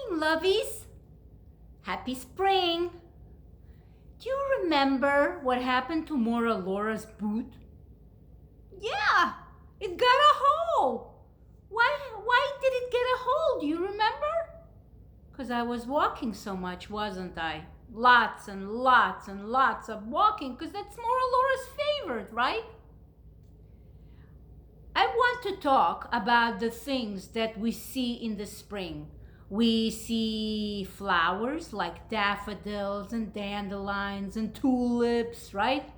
morning, lovies. Happy spring. Do you remember what happened to Morah Lora's boot? Yeah, it got a hole. Why did it get a hole? Do you remember? Because I was walking so much, wasn't I? Lots and lots and lots of walking, because that's Morah Lora's favorite, right? I want to talk about the things that we see in the spring. We see flowers like daffodils and dandelions and tulips, right?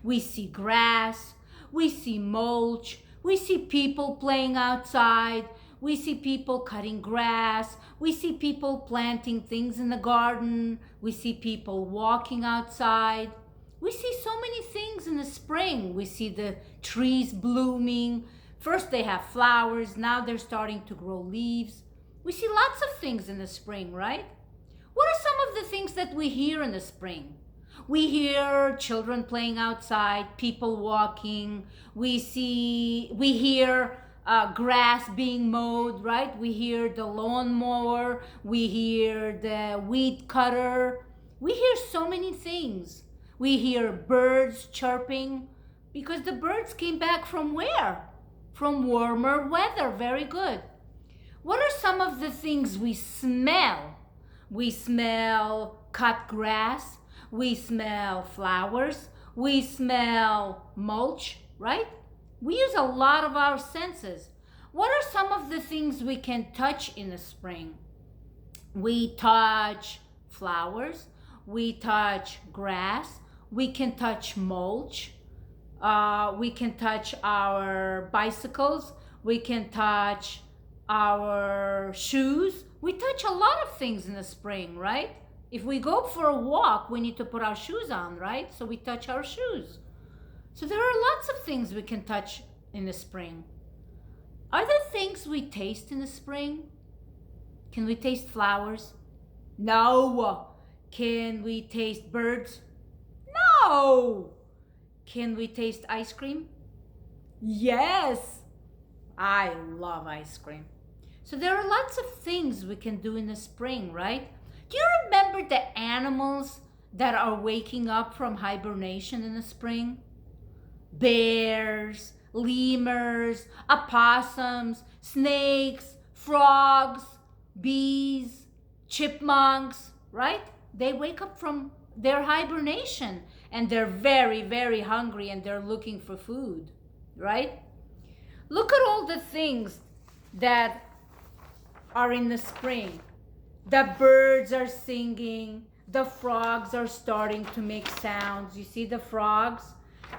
We see grass, we see mulch, we see people playing outside, we see people cutting grass, we see people planting things in the garden, we see people walking outside. We see so many things in the spring. We see the trees blooming. First they have flowers, now they're starting to grow leaves. We see lots of things in the spring, right? What are some of the things that we hear in the spring? We hear children playing outside, people walking. We hear grass being mowed, right? We hear the lawnmower. We hear the weed cutter. We hear so many things. We hear birds chirping because the birds came back from where? From warmer weather. Very good. What are some of the things we smell? We smell cut grass. We smell flowers. We smell mulch, right? We use a lot of our senses. What are some of the things we can touch in the spring? We touch flowers. We touch grass. We can touch mulch. We can touch our bicycles. We can touch our shoes. We touch a lot of things in the spring, right? If we go for a walk, we need to put our shoes on, right? So we touch our shoes. So there are lots of things we can touch in the spring. Are there things we taste in the spring? Can we taste flowers? No. Can we taste birds? No. Can we taste ice cream? Yes. I love ice cream. So there are lots of things we can do in the spring, right? Do you remember the animals that are waking up from hibernation in the spring? Bears, lemurs, opossums, snakes, frogs, bees, chipmunks, right? They wake up from their hibernation and they're very, very hungry and they're looking for food, right? Look at all the things that are in the spring. The birds are singing. The frogs are starting to make sounds. You see the frogs?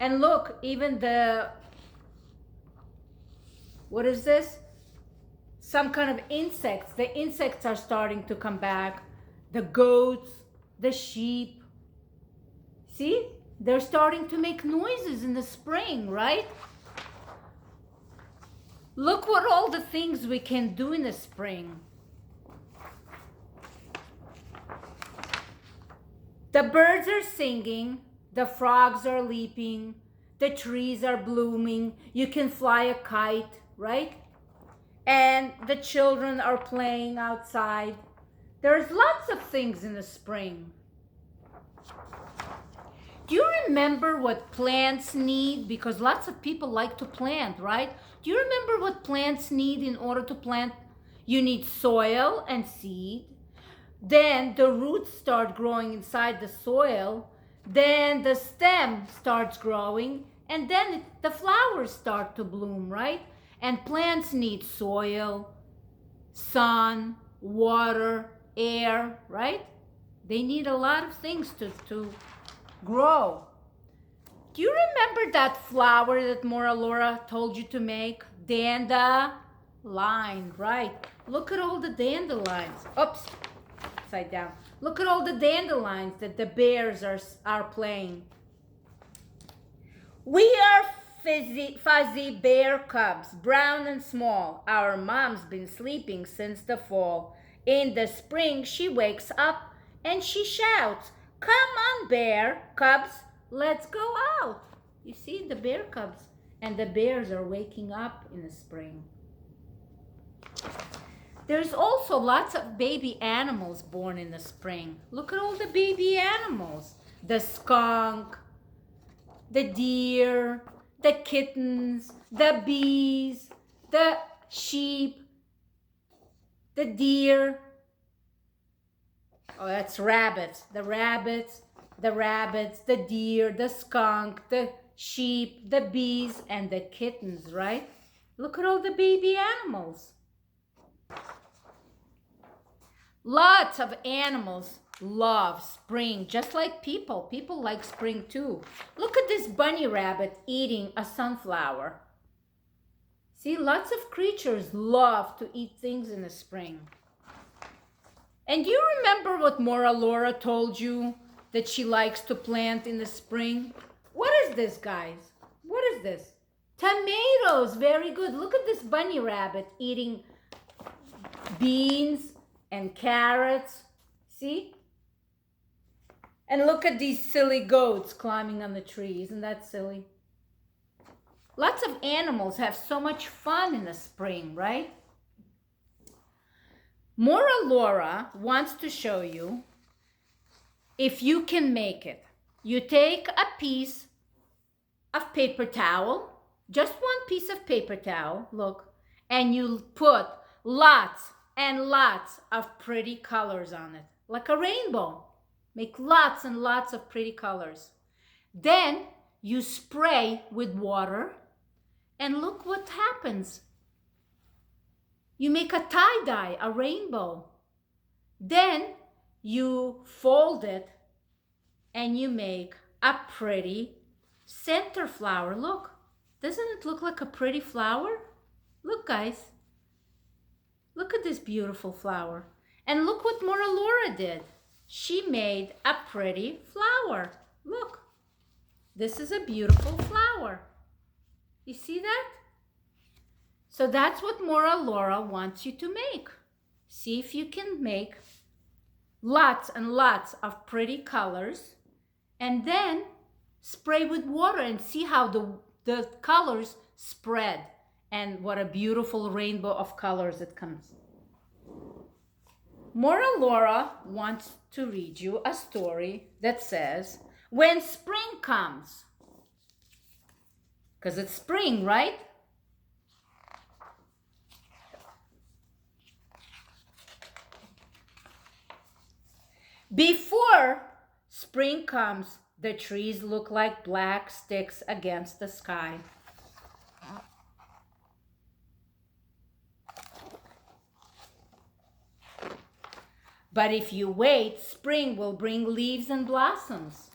And look, even what is this? Some kind of insects. The insects are starting to come back. The goats, the sheep. See? They're starting to make noises in the spring, right? Look what all the things we can do in the spring. The birds are singing, the frogs are leaping, the trees are blooming, you can fly a kite, right? And the children are playing outside. There's lots of things in the spring. Do you remember what plants need? Because lots of people like to plant, right? Do you remember what plants need in order to plant? You need soil and seed. Then the roots start growing inside the soil. Then the stem starts growing. And then the flowers start to bloom, right? And plants need soil, sun, water, air, right? They need a lot of things to grow. Do you remember that flower that Morah Lora told you to make? Dandelion, right? Look at all the dandelions. Oops, upside down. Look at all the dandelions that the bears are playing. We are fuzzy bear cubs, brown and small. Our mom's been sleeping since the fall. In the spring, she wakes up and she shouts, "Come on, bear cubs, let's go out." You see the bear cubs and the bears are waking up in the spring. There's also lots of baby animals born in the spring. Look at all the baby animals. The skunk, the deer, the kittens, the bees, the sheep, the deer. Oh, that's rabbits. The rabbits, the deer, the skunk, the sheep, the bees, and the kittens, right? Look at all the baby animals. Lots of animals love spring, just like people. People like spring too. Look at this bunny rabbit eating a sunflower. See, lots of creatures love to eat things in the spring. And do you remember what Morah Lora told you that she likes to plant in the spring? What is this, guys? What is this? Tomatoes. Very good. Look at this bunny rabbit eating beans and carrots. See? And look at these silly goats climbing on the tree. Isn't that silly? Lots of animals have so much fun in the spring, right? Morah Lora wants to show you if you can make it. You take a piece of paper towel, just one piece of paper towel, look, and you put lots and lots of pretty colors on it, like a rainbow. Make lots and lots of pretty colors. Then you spray with water, and look what happens. You make a tie-dye, a rainbow. Then you fold it and you make a pretty center flower. Look, doesn't it look like a pretty flower? Look, guys. Look at this beautiful flower. And look what Morah Lora did. She made a pretty flower. Look, this is a beautiful flower. You see that? So that's what Morah Lora wants you to make. See if you can make lots and lots of pretty colors and then spray with water and see how the colors spread and what a beautiful rainbow of colors it comes. Morah Lora wants to read you a story that says, when spring comes, because it's spring, right? Before spring comes, the trees look like black sticks against the sky. But if you wait, spring will bring leaves and blossoms.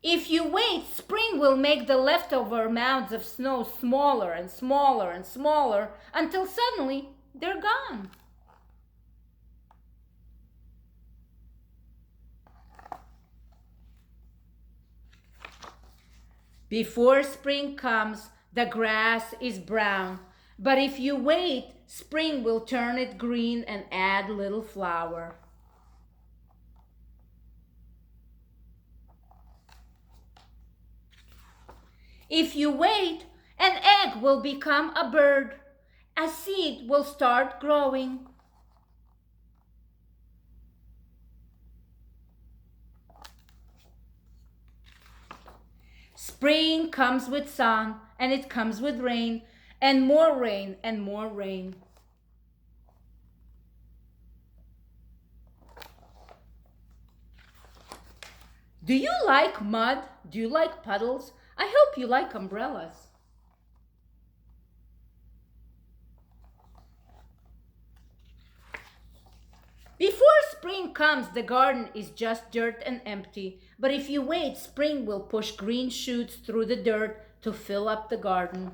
If you wait, spring will make the leftover mounds of snow smaller and smaller and smaller until suddenly they're gone. Before spring comes, the grass is brown, but if you wait, spring will turn it green and add little flower. If you wait, an egg will become a bird. A seed will start growing. Spring comes with sun, and it comes with rain, and more rain, and more rain. Do you like mud? Do you like puddles? I hope you like umbrellas. Before spring comes, the garden is just dirt and empty. But if you wait, spring will push green shoots through the dirt to fill up the garden.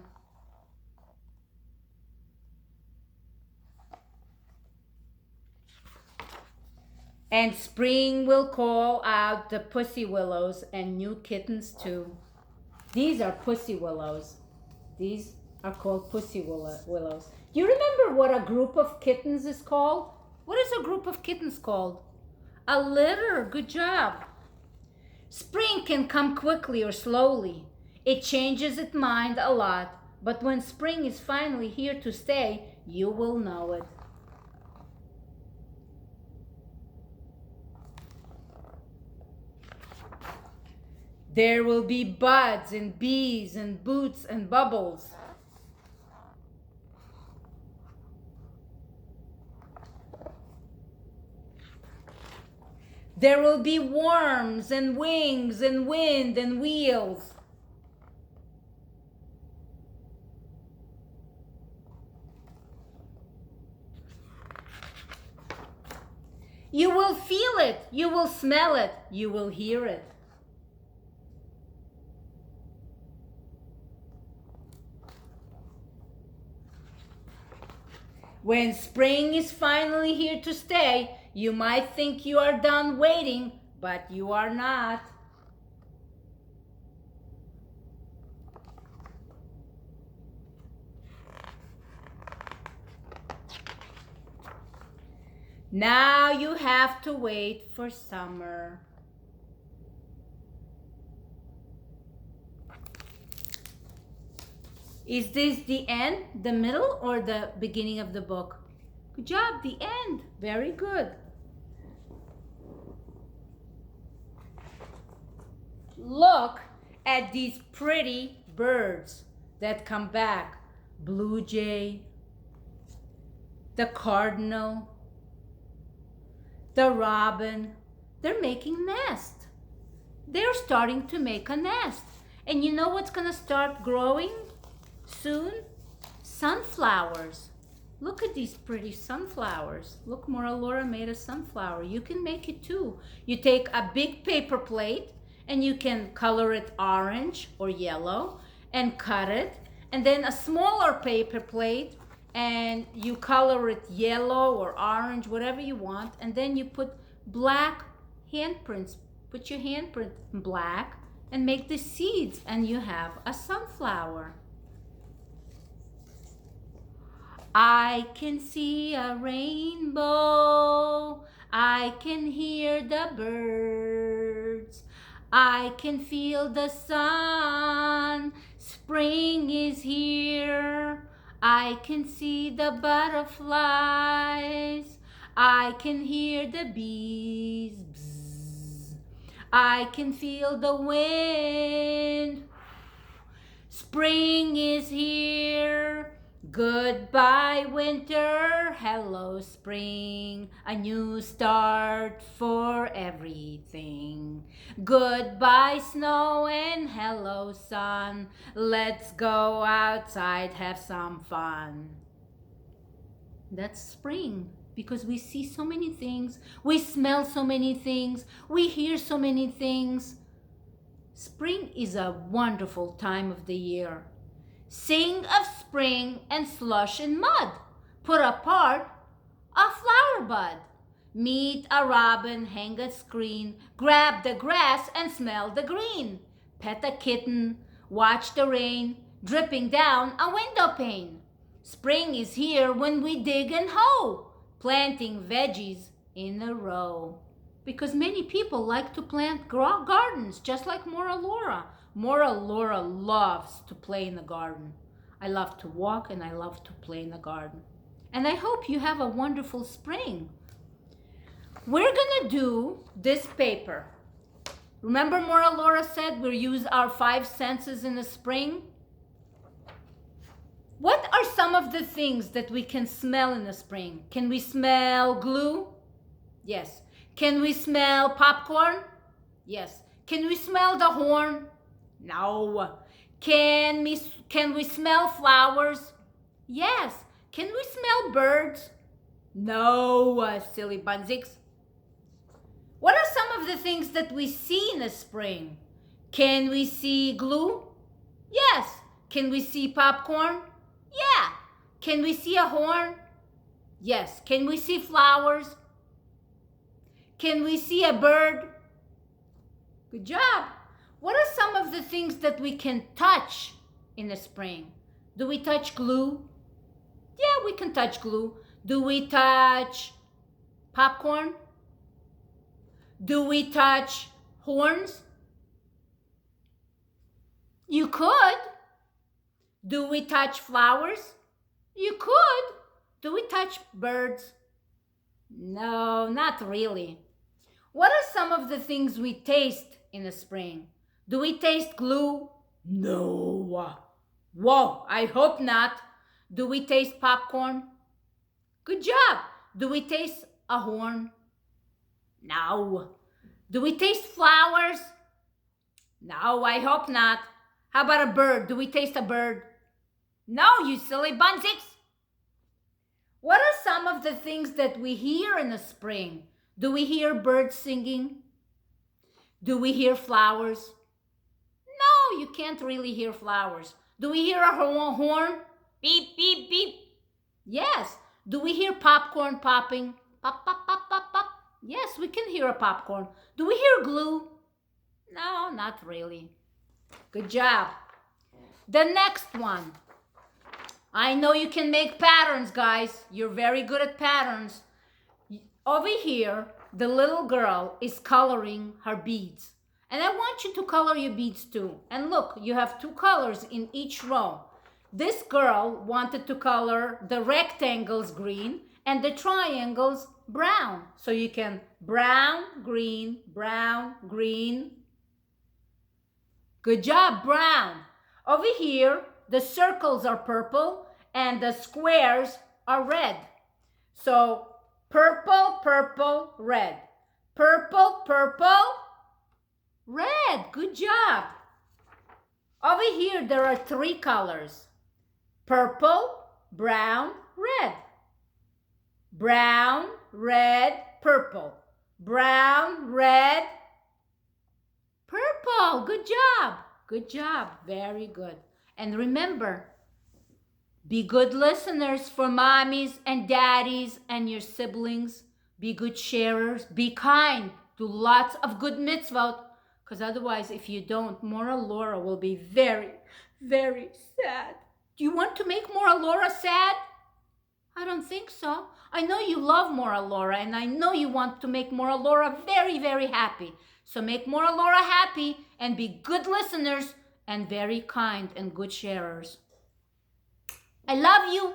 And spring will call out the pussy willows and new kittens too. These are pussy willows. These are called pussy willows. Do you remember what a group of kittens is called? What is a group of kittens called? A litter. Good job. Spring can come quickly or slowly. It changes its mind a lot, but when spring is finally here to stay, you will know it. There will be buds and bees and boots and bubbles. There will be worms and wings and wind and wheels. You will feel it, you will smell it, you will hear it. When spring is finally here to stay, you might think you are done waiting, but you are not. Now you have to wait for summer. Is this the end, the middle, or the beginning of the book? Good job, the end. Very good. Look at these pretty birds that come back. Blue jay, the cardinal, the robin. They're making nest. They're starting to make a nest. And you know what's gonna start growing soon? Sunflowers. Look at these pretty sunflowers. Look, Morah Lora made a sunflower. You can make it too. You take a big paper plate and you can color it orange or yellow and cut it. And then a smaller paper plate and you color it yellow or orange, whatever you want. And then you put black handprints. Put your handprint in black and make the seeds and you have a sunflower. I can see a rainbow, I can hear the birds, I can feel the sun, spring is here, I can see the butterflies, I can hear the bees, bzz. I can feel the wind, spring is here. Goodbye winter, hello spring, a new start for everything. Goodbye snow and hello sun, let's go outside, have some fun. That's spring because we see so many things, we smell so many things, we hear so many things. Spring is a wonderful time of the year. Sing of spring and slush and mud. Put apart a flower bud. Meet a robin, hang a screen. Grab the grass and smell the green. Pet a kitten, watch the rain dripping down a window pane. Spring is here when we dig and hoe, planting veggies in a row. Because many people like to plant gardens, just like Morah Lora. Morah Lora loves to play in the garden. I love to walk and I love to play in the garden. And I hope you have a wonderful spring. We're gonna do this paper. Remember Morah Lora said we'll use our 5 senses in the spring? What are some of the things that we can smell in the spring? Can we smell glue? Yes. Can we smell popcorn? Yes. Can we smell the horn? No. Can we smell flowers? Yes. Can we smell birds? No, silly bunziks. What are some of the things that we see in the spring? Can we see glue? Yes. Can we see popcorn? Yeah. Can we see a horn? Yes. Can we see flowers? Can we see a bird? Good job. What are some of the things that we can touch in the spring? Do we touch glue? Yeah, we can touch glue. Do we touch popcorn? Do we touch horns? You could. Do we touch flowers? You could. Do we touch birds? No, not really. What are some of the things we taste in the spring? Do we taste glue? No. Whoa, I hope not. Do we taste popcorn? Good job. Do we taste a horn? No. Do we taste flowers? No, I hope not. How about a bird? Do we taste a bird? No, you silly bunsies. What are some of the things that we hear in the spring? Do we hear birds singing? Do we hear flowers? No, you can't really hear flowers. Do we hear a horn? Beep, beep, beep. Yes. Do we hear popcorn popping? Pop, pop, pop, pop, pop. Yes, we can hear a popcorn. Do we hear glue? No, not really. Good job. The next one. I know you can make patterns, guys. You're very good at patterns. Over here, the little girl is coloring her beads. And I want you to color your beads too. And look, you have two colors in each row. This girl wanted to color the rectangles green and the triangles brown. So you can brown, green, brown, green. Good job, brown. Over here, the circles are purple and the squares are red. So purple, purple, red. Purple, purple, red. Good job. Over here, there are three colors. Purple, brown, red. Brown, red, purple. Brown, red, purple. Good job. Good job. Very good. And remember, be good listeners for mommies and daddies and your siblings. Be good sharers. Be kind. Do lots of good mitzvot. Because otherwise, if you don't, Morah Lora will be very, very sad. Do you want to make Morah Lora sad? I don't think so. I know you love Morah Lora, and I know you want to make Morah Lora very, very happy. So make Morah Lora happy and be good listeners and very kind and good sharers. I love you.